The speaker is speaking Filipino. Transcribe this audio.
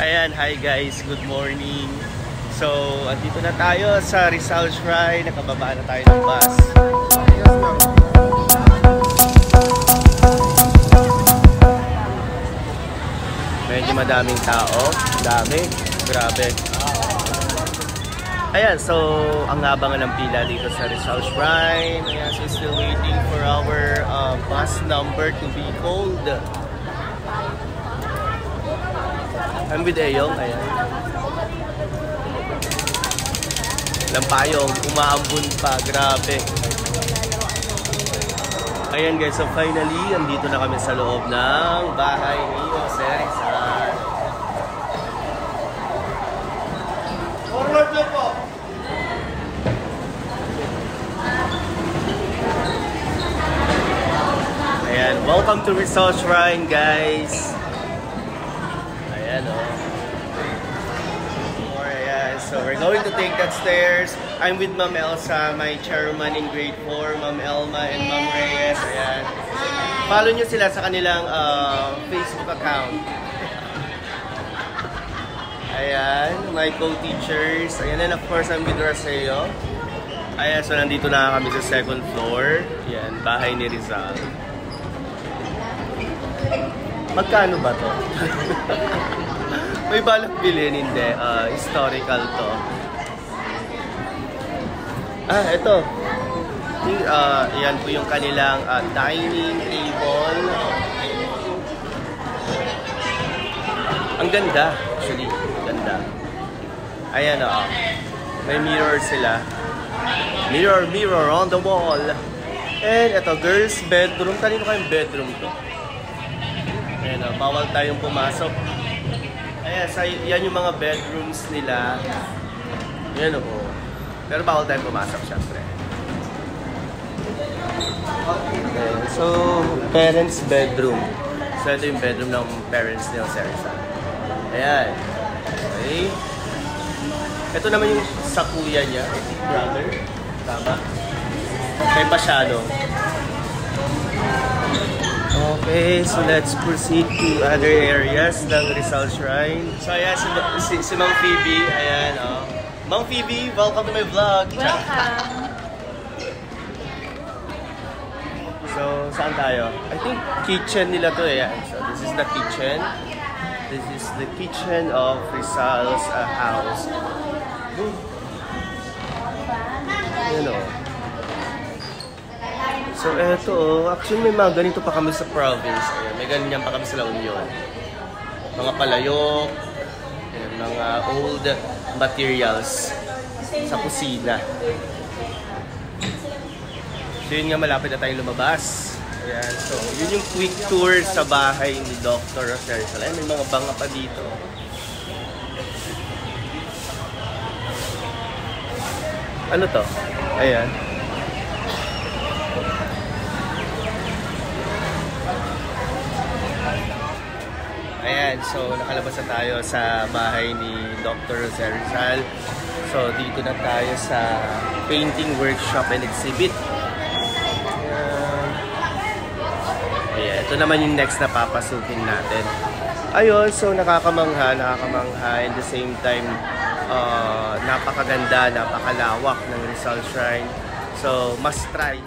Ayan, hi guys, good morning. So, andito na tayo sa Rizal Shrine. Nakababa na tayo ng bus. Medyo madaming tao. Dami. Grabe. Ayan, so, ang haba nga ng pila dito sa Rizal Shrine. Ayan, so still waiting for our bus number to be called. I'm with Eyong, ayan. Lampayong, umaambun pa, grabe. Ayan guys, so finally, andito na kami sa loob ng bahay ni Jose Rizal. Forward na po! Ayan, welcome to Rizal Shrine guys. Ayan o. So we're going to take that stairs. I'm with Ma'am Elsa, my chairman in grade 4, Ma'am Elma and Ma'am Reyes. Ayan. Follow nyo sila sa kanilang Facebook account. Ayan, my co-teachers. Ayan, and of course I'm with Raseo. Ayan, so nandito na kami sa second floor. Ayan, bahay ni Rizal. Magkano ba to? May balak bilhin, hindi. Historical to. Ito. Yan po yung kanilang dining table. Ang ganda, actually. Ganda. Ayan, may mirror sila. Mirror, mirror on the wall. And ito, girls' bedroom. Kanino kayong bedroom to? Ayan, bawal tayong pumasok. Ayan, so yan yung mga bedrooms nila. Yan o. Pero bawal tayong pumasok, syempre. Okay, so, parents' bedroom. So, ito yung bedroom ng parents ni Jose Rizal. Ayan. Okay. Ito naman yung sa kuya niya. Brother. Tama. Kay Pasyado. Okay, so let's proceed to other areas ng Rizal Shrine. So ayan, si Ma'am Phoebe, ayan Ma'am Phoebe, welcome to my vlog. Welcome. So, saan tayo? I think kitchen nila to eh. So this is the kitchen. This is the kitchen of Rizal's house. Ayan o. So eto, actually may mga ganito pa kami sa province. Ayan, may ganyan pa kami sa La Union. Mga palayok, ayan, mga old materials sa kusina. So yun nga, malapit na tayong lumabas. Ayan, so yun yung quick tour sa bahay ni Dr. Jose Rizal. Ayan, may mga banga pa dito. Ano to? Ayan. Ayan, so nakalabas na tayo sa bahay ni Dr. Jose Rizal. So dito na tayo sa painting workshop and exhibit. Ayan, ito naman yung next na papasukin natin. Ayun, so nakakamangha, and the same time napakaganda, napakalawak ng Rizal Shrine. So must try.